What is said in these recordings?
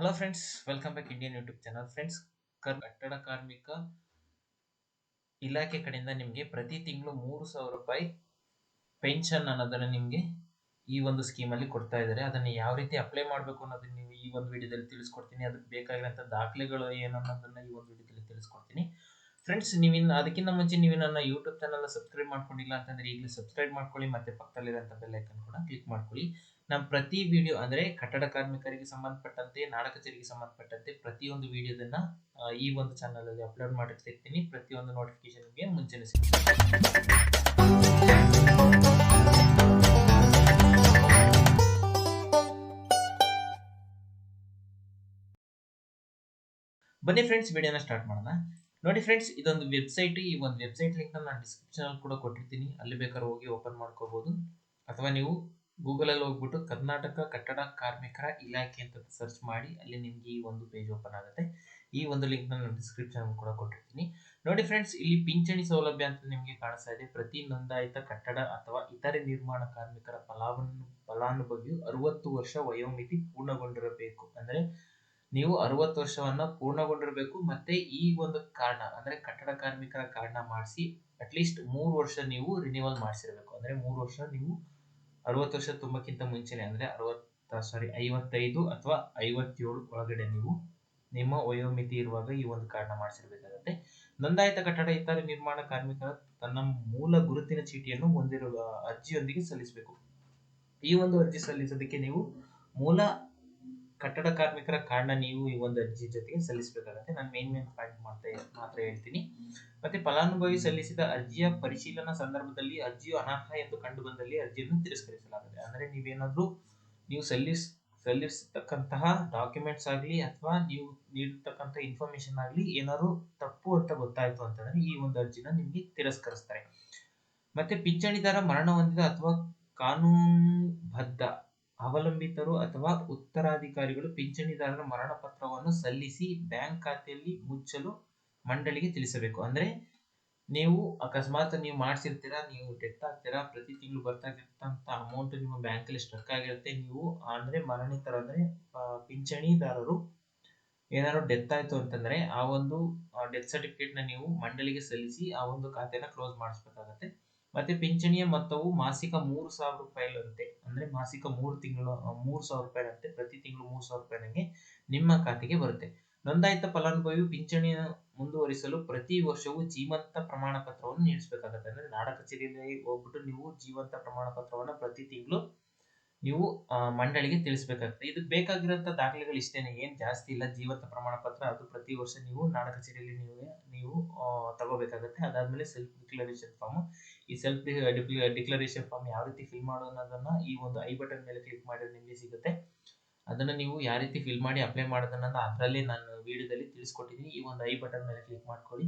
Hello friends, welcome back Indian YouTube channel. Friends, ಕಟ್ಟಡ ಕಾರ್ಮಿಕ ಇಲಾಖೆ ಕಡೆಯಿಂದ ನಿಮಗೆ ಪ್ರತಿ ತಿಂಗಳು 3,000 ರೂಪಾಯಿ ಪೆನ್ಷನ್ ಅನ್ನೋದನ್ನ ನಿಮಗೆ ಈ ಒಂದು ಸ್ಕೀಮಲ್ಲಿ ಕೊಡ್ತಾ ಇದ್ದಾರೆ. ಅದನ್ನು ಯಾವ ರೀತಿ ಅಪ್ಲೈ ಮಾಡಬೇಕು ಅನ್ನೋದನ್ನ ನೀವು ಈ ಒಂದು ವಿಡಿಯೋದಲ್ಲಿ ತಿಳಿಸ್ಕೊಡ್ತೀನಿ. ಅದಕ್ಕೆ ಬೇಕಾಗಿರೋಂಥ ದಾಖಲೆಗಳು ಏನು ಅನ್ನೋದನ್ನ ಈ ಒಂದು ವಿಡಿಯೋದಲ್ಲಿ ತಿಳಿಸ್ಕೊಡ್ತೀನಿ. ಫ್ರೆಂಡ್ಸ್, ಅದಕ್ಕಿಂತ ಮುಂಚೆ ನೀವು ನನ್ನ ಯೂಟ್ಯೂಬ್ ಚಾನಲ್ ಸಬ್ಸ್ಕ್ರೈಬ್ ಮಾಡ್ಕೊಂಡಿಲ್ಲ ಅಂತಂದ್ರೆ ಈಗಲೇ ಸಬ್ಸ್ಕ್ರೈಬ್ ಮಾಡ್ಕೊಳ್ಳಿ, ಮತ್ತೆ ಪಕ್ಕದಲ್ಲಿರುವಂಥ ಬೆಲ್ ಐಕನ್ ಕೂಡ ಕ್ಲಿಕ್ ಮಾಡ್ಕೊಳ್ಳಿ. ನಮ್ಮ ಪ್ರತಿ ವಿಡಿಯೋ ಅಂದ್ರೆ ಕಟ್ಟಡ ಕಾರ್ಮಿಕರಿಗೆ ಸಂಬಂಧಪಟ್ಟಂತೆ, ನಾಡ ಕಚೇರಿಗೆ ಸಂಬಂಧಪಟ್ಟಂತೆ ಪ್ರತಿಯೊಂದು ವಿಡಿಯೋದನ್ನ ಈ ಒಂದು ಚಾನಲ್ ಅಲ್ಲಿ ಅಪ್ಲೋಡ್ ಮಾಡಿರ್ತೀನಿ. ಪ್ರತಿಯೊಂದು ನೋಟಿಫಿಕೇಶನ್ ನಿಮಗೆ ಮುಂಚೆನೇ ಸಿಗುತ್ತೆ. ಬನ್ನಿ ಫ್ರೆಂಡ್ಸ್, ವಿಡಿಯೋನ ಸ್ಟಾರ್ಟ್ ಮಾಡೋಣ. ನೋಡಿ ಫ್ರೆಂಡ್ಸ್, ಇದೊಂದು ವೆಬ್ಸೈಟ್. ಈ ಒಂದು ವೆಬ್ಸೈಟ್ ಲಿಂಕ್ ನಾನು ಡಿಸ್ಕ್ರಿಪ್ಷನ್ ಅಲ್ಲಿ ಕೂಡ ಕೊಟ್ಟಿರ್ತೀನಿ. ಅಲ್ಲಿ ಬೇಕಾದ್ರೆ ಹೋಗಿ ಓಪನ್ ಮಾಡ್ಕೋಬಹುದು, ಅಥವಾ ನೀವು ಗೂಗಲ್ ಅಲ್ಲಿ ಹೋಗ್ಬಿಟ್ಟು ಕರ್ನಾಟಕ ಕಟ್ಟಡ ಕಾರ್ಮಿಕರ ಇಲಾಖೆ ಅಂತ ಸರ್ಚ್ ಮಾಡಿ ಅಲ್ಲಿ ನಿಮ್ಗೆ ಈ ಒಂದು ಪೇಜ್ ಓಪನ್ ಆಗುತ್ತೆ. ಈ ಒಂದು ಲಿಂಕ್ ನಾನು ಡಿಸ್ಕ್ರಿಪ್ಷನ್ ಕೂಡ ಕೊಟ್ಟಿರ್ತೀನಿ. ನೋಡಿ ಫ್ರೆಂಡ್ಸ್, ಇಲ್ಲಿ ಪಿಂಚಣಿ ಸೌಲಭ್ಯ ಅಂತ ನಿಮಗೆ ಕಾಣಿಸ್ತಾ ಇದೆ. ಪ್ರತಿ ನೋಂದಾಯಿತ ಕಟ್ಟಡ ಅಥವಾ ಇತರೆ ನಿರ್ಮಾಣ ಕಾರ್ಮಿಕರ ಫಲಾನುಭವಿಯು 60 ವರ್ಷ ವಯೋಮಿತಿ ಪೂರ್ಣಗೊಂಡಿರಬೇಕು. ಅಂದ್ರೆ ನೀವು 60 ವರ್ಷವನ್ನ ಪೂರ್ಣಗೊಂಡಿರಬೇಕು. ಮತ್ತೆ ಈ ಒಂದು ಕಾರ್ಡ್ನ ಅಂದ್ರೆ ಕಟ್ಟಡ ಕಾರ್ಮಿಕರ ಕಾರ್ಡ್ನ ಮಾಡಿಸಿ ಅಟ್ಲೀಸ್ಟ್ 3 ವರ್ಷ ನೀವು ರಿನಿವಲ್ ಮಾಡಿಸಿರ್ಬೇಕು. ಅಂದ್ರೆ 3 ವರ್ಷ ನೀವು 60 ವರ್ಷ ತುಂಬಕ್ಕಿಂತ ಮುಂಚೆನೆ ಅಂದ್ರೆ 55 ಅಥವಾ 57 ಒಳಗಡೆ ನೀವು ನಿಮ್ಮ ವಯೋಮಿತಿ ಇರುವಾಗ ಈ ಒಂದು ಕಾರ್ಡ್ನ ಮಾಡಿಸಿರ್ಬೇಕಾಗತ್ತೆ. ನೋಂದಾಯಿತ ಕಟ್ಟಡ ಇತರೆ ನಿರ್ಮಾಣ ಕಾರ್ಮಿಕರ ತನ್ನ ಮೂಲ ಗುರುತಿನ ಚೀಟಿಯನ್ನು ಹೊಂದಿರುವ ಅರ್ಜಿಯೊಂದಿಗೆ ಸಲ್ಲಿಸಬೇಕು. ಈ ಒಂದು ಅರ್ಜಿ ಸಲ್ಲಿಸೋದಕ್ಕೆ ನೀವು ಮೂಲ ಕಟ್ಟಡ ಕಾರ್ಮಿಕರ ಕಾರ್ಡ್ನ ನೀವು ಈ ಒಂದು ಅರ್ಜಿ ಜೊತೆಗೆ ಸಲ್ಲಿಸಬೇಕಾಗುತ್ತೆ. ನಾನು ಮೇನ್ ಪಾಯಿಂಟ್ ಮಾತ್ರ ಹೇಳ್ತೀನಿ. ಮತ್ತೆ ಫಲಾನುಭವಿ ಸಲ್ಲಿಸಿದ ಅರ್ಜಿಯ ಪರಿಶೀಲನಾ ಸಂದರ್ಭದಲ್ಲಿ ಅರ್ಜಿಯು ಅನರ್ಹ ಎಂದು ಕಂಡು ಬಂದಲ್ಲಿ ಅರ್ಜಿಯನ್ನು ತಿರಸ್ಕರಿಸಲಾಗುತ್ತೆ. ಅಂದ್ರೆ ನೀವು ಸಲ್ಲಿಸತಕ್ಕಂತಹ ಡಾಕ್ಯುಮೆಂಟ್ಸ್ ಆಗಲಿ ಅಥವಾ ನೀವು ನೀಡಿರ್ತಕ್ಕಂಥ ಇನ್ಫಾರ್ಮೇಶನ್ ಆಗಲಿ ಏನಾದ್ರು ತಪ್ಪು ಅಂತ ಗೊತ್ತಾಯ್ತು ಅಂತಂದ್ರೆ ಈ ಒಂದು ಅರ್ಜಿನ ನಿಮ್ಗೆ ತಿರಸ್ಕರಿಸ್ತಾರೆ. ಮತ್ತೆ ಪಿಂಚಣಿದಾರ ಮರಣ ಹೊಂದಿದ ಅಥವಾ ಕಾನೂನುಬದ್ಧ ಅವಲಂಬಿತರು ಅಥವಾ ಉತ್ತರಾಧಿಕಾರಿಗಳು ಪಿಂಚಣಿದಾರರ ಮರಣ ಪತ್ರವನ್ನು ಸಲ್ಲಿಸಿ ಬ್ಯಾಂಕ್ ಖಾತೆಯಲ್ಲಿ ಮುಚ್ಚಲು ಮಂಡಳಿಗೆ ತಿಳಿಸಬೇಕು. ಅಂದ್ರೆ ನೀವು ಅಕಸ್ಮಾತ್ ನೀವು ಮಾಡ್ಸಿರ್ತೀರಾ, ನೀವು ಡೆತ್ ಆಗ್ತೀರಾ, ಪ್ರತಿ ತಿಂಗಳು ಬರ್ತಾಗಿರ್ತಂತ ಅಮೌಂಟ್ ನಿಮ್ಮ ಬ್ಯಾಂಕ್ ಅಲ್ಲಿ ಸ್ಟಕ್ ಆಗಿರುತ್ತೆ. ನೀವು ಅಂದ್ರೆ ಮರಣಿತರ ಅಂದ್ರೆ ಪಿಂಚಣಿದಾರರು ಏನಾದ್ರು ಡೆತ್ ಆಯ್ತು ಅಂತಂದ್ರೆ ಆ ಒಂದು ಡೆತ್ ಸರ್ಟಿಫಿಕೇಟ್ ನ ನೀವು ಮಂಡಳಿಗೆ ಸಲ್ಲಿಸಿ ಆ ಒಂದು ಖಾತೆನ ಕ್ಲೋಸ್ ಮಾಡಿಸ್ಬೇಕಾಗತ್ತೆ. ಮತ್ತೆ ಪಿಂಚಣಿಯ ಮೊತ್ತವು ಮಾಸಿಕ 3,000 ರೂಪಾಯಿಲಂತೆ, ಅಂದ್ರೆ ಮಾಸಿಕ 3,000 ರೂಪಾಯಿನಂತೆ ಪ್ರತಿ ತಿಂಗಳು 3,000 ರೂಪಾಯಿನಂಗೆ ನಿಮ್ಮ ಖಾತೆಗೆ ಬರುತ್ತೆ. ನೋಂದಾಯಿತ ಫಲಾನುಭವಿಯು ಪಿಂಚಣಿಯ ಮುಂದುವರಿಸಲು ಪ್ರತಿ ವರ್ಷವೂ ಜೀವಂತ ಪ್ರಮಾಣ ಪತ್ರವನ್ನು ನೀಡಿಸಬೇಕಾಗುತ್ತೆ. ಅಂದ್ರೆ ನಾಡ ಕಚೇರಿಯಲ್ಲಿ ಹೋಗ್ಬಿಟ್ಟು ನೀವು ಜೀವಂತ ಪ್ರಮಾಣ ಪತ್ರವನ್ನ ಪ್ರತಿ ತಿಂಗಳು ನೀವು ಮಂಡಳಿಗೆ ತಿಳಿಸಬೇಕಾಗುತ್ತೆ. ಇದಕ್ಕೆ ಬೇಕಾಗಿರುವಂತ ದಾಖಲೆಗಳು ಇಷ್ಟೇನೆ, ಏನ್ ಜಾಸ್ತಿ ಇಲ್ಲ. ಜೀವಂತ ಪ್ರಮಾಣ ಪತ್ರ ಅದು ಪ್ರತಿ ವರ್ಷ ನೀವು ನಾಡ ಕಚೇರಿಯಲ್ಲಿ ನೀವು ತಗೋಬೇಕಾಗುತ್ತೆ. ಅದಾದ್ಮೇಲೆ ಸೆಲ್ಫ್ ಡಿಕ್ಲರೇಷನ್ ಫಾರ್ಮ್. ಈ ಸೆಲ್ಫ್ ಡಿಕ್ಲರೇಷನ್ ಫಾರ್ಮ್ ಯಾವ ರೀತಿ ಫಿಲ್ ಮಾಡೋದನ್ನ ಈ ಒಂದು ಐ ಬಟನ್ ಮೇಲೆ ಕ್ಲಿಕ್ ಮಾಡಿದ್ರೆ ನಿಮಗೆ ಸಿಗುತ್ತೆ. ಅದನ್ನ ನೀವು ಯಾವ ರೀತಿ ಫಿಲ್ ಮಾಡಿ ಅಪ್ಲೈ ಮಾಡೋದನ್ನ ಅದರಲ್ಲಿ ನಾನು ವಿಡಿಯೋದಲ್ಲಿ ತಿಳಿಸ್ಕೊಟ್ಟಿದ್ದೀನಿ. ಈ ಒಂದು ಐ ಬಟನ್ ಮೇಲೆ ಕ್ಲಿಕ್ ಮಾಡ್ಕೊಳ್ಳಿ.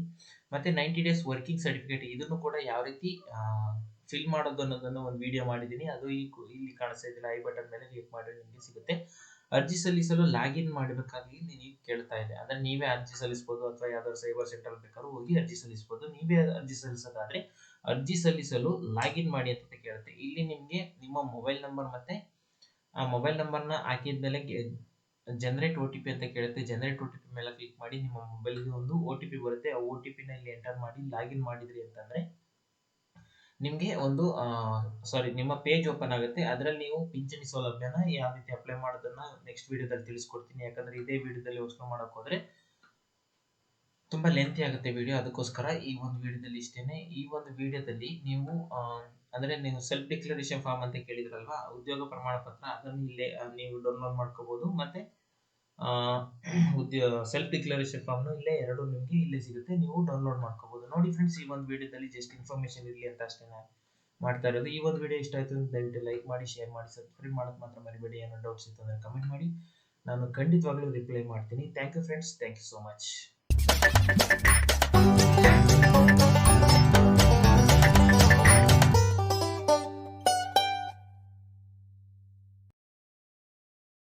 ಮತ್ತೆ 90 ಡೇಸ್ ವರ್ಕಿಂಗ್ ಸರ್ಟಿಫಿಕೇಟ್, ಇದನ್ನು ಕೂಡ ಯಾವ ರೀತಿ ಫಿಲ್ ಮಾಡೋದು ಅನ್ನೋದನ್ನು ಒಂದು ವಿಡಿಯೋ ಮಾಡಿದ್ದೀನಿ. ಅದು ಇಲ್ಲಿ ಕಾಣಿಸ್ತಾ ಇದೆಯಲ್ಲ, ಐ ಬಟನ್ ಮೇಲೆ ಕ್ಲಿಕ್ ಮಾಡಿದ್ರೆ ನಿಮಗೆ ಸಿಗುತ್ತೆ. ಅರ್ಜಿ ಸಲ್ಲಿಸಲು ಲಾಗಿನ್ ಮಾಡಬೇಕಾಗಿ ನೀವು ಕೇಳ್ತಾ ಇದೆ. ಅಂದ್ರೆ ನೀವೇ ಅರ್ಜಿ ಸಲ್ಲಿಸಬಹುದು ಅಥವಾ ಯಾವ್ದಾದ್ರು ಸೈಬರ್ ಸೆಂಟರ್ ಬೇಕಾದ್ರೂ ಹೋಗಿ ಅರ್ಜಿ ಸಲ್ಲಿಸಬಹುದು. ನೀವೇ ಅರ್ಜಿ ಸಲ್ಲಿಸೋದಾದ್ರೆ ಅರ್ಜಿ ಸಲ್ಲಿಸಲು ಲಾಗಿನ್ ಮಾಡಿ ಅಂತ ಕೇಳುತ್ತೆ. ಇಲ್ಲಿ ನಿಮ್ಗೆ ನಿಮ್ಮ ಮೊಬೈಲ್ ನಂಬರ್ ಮತ್ತೆ ಆ ಮೊಬೈಲ್ ನಂಬರ್ನ ಹಾಕಿದ್ಮೇಲೆ ಜನರೇಟ್ OTP ಅಂತ ಕೇಳುತ್ತೆ. ಜನರೇಟ್ OTP ಮೇಲೆ ಕ್ಲಿಕ್ ಮಾಡಿ ನಿಮ್ಮ ಮೊಬೈಲ್ಗೆ ಒಂದು OTP ಬರುತ್ತೆ. ಆ OTP ನ ಇಲ್ಲಿ ಎಂಟರ್ ಮಾಡಿ ಲಾಗಿನ್ ಮಾಡಿದ್ರಿ ಅಂತಂದ್ರೆ ನಿಮ್ಗೆ ಒಂದು ನಿಮ್ಮ ಪೇಜ್ ಓಪನ್ ಆಗುತ್ತೆ. ಅದರಲ್ಲಿ ನೀವು ಪಿಂಚಣಿ ಸೌಲಭ್ಯನ ಯಾವ ರೀತಿ ಅಪ್ಲೈ ಮಾಡೋದನ್ನ ನೆಕ್ಸ್ಟ್ ವಿಡಿಯೋದಲ್ಲಿ ತಿಳಿಸ್ಕೊಡ್ತೀನಿ. ಯಾಕಂದ್ರೆ ಇದೇ ವಿಡಿಯೋದಲ್ಲಿ ಯೋಚನೆ ಮಾಡಕ್ ಹೋದ್ರೆ ತುಂಬಾ ಲೆಂತಿ ಆಗುತ್ತೆ ವಿಡಿಯೋ, ಅದಕ್ಕೋಸ್ಕರ ಈ ಒಂದು ವಿಡಿಯೋದಲ್ಲಿ ಇಷ್ಟೇನೆ. ಈ ಒಂದು ವಿಡಿಯೋದಲ್ಲಿ ನೀವು ಅಂದ್ರೆ ನೀವು ಸೆಲ್ಫ್ ಡಿಕ್ಲರೇಷನ್ ಫಾರ್ಮ್ ಅಂತ ಕೇಳಿದ್ರಲ್ವಾ, ಉದ್ಯೋಗ ಪ್ರಮಾಣ ಪತ್ರ, ಅದನ್ನು ಇಲ್ಲೇ ನೀವು ಡೌನ್ಲೋಡ್ ಮಾಡ್ಕೋಬಹುದು. ಮತ್ತೆ ಸೆಲ್ಫ್ ಡಿಕ್ಲರೇಷನ್ ಫಾರ್ಮ್ ಇಲ್ಲೇ ಎರಡು ನಿಮ್ಗೆ ಇಲ್ಲೇ ಸಿಗುತ್ತೆ, ನೀವು ಡೌನ್ಲೋಡ್ ಮಾಡ್ಕೋಬಹುದು. ನೋಡಿ ಫ್ರೆಂಡ್ಸ್, ಈ ಒಂದು ವಿಡಿಯೋದಲ್ಲಿ ಜಸ್ಟ್ ಇನ್ಫಾರ್ಮೇಶನ್ ಇರಲಿ ಅಂತ ಅಷ್ಟೇ ಮಾಡ್ತಾ ಇರೋದು. ಈ ಒಂದು ವಿಡಿಯೋ ಇಷ್ಟ ಆಯ್ತು ದಯವಿಟ್ಟು ಲೈಕ್ ಮಾಡಿ, ಶೇರ್ ಮಾಡಿ, ಸಬ್ಸ್ಕ್ರೈಬ್ ಮಾಡೋದು ಮಾತ್ರ ಮರಿಬೇಡಿ. ಏನೋ ಡೌಟ್ಸ್ ಇತ್ತು ಅಂದ್ರೆ ಕಮೆಂಟ್ ಮಾಡಿ, ನಾನು ಖಂಡಿತವಾಗ್ಲೂ ರಿಪ್ಲೈ ಮಾಡ್ತೀನಿ. Thank you friends, thank you so much.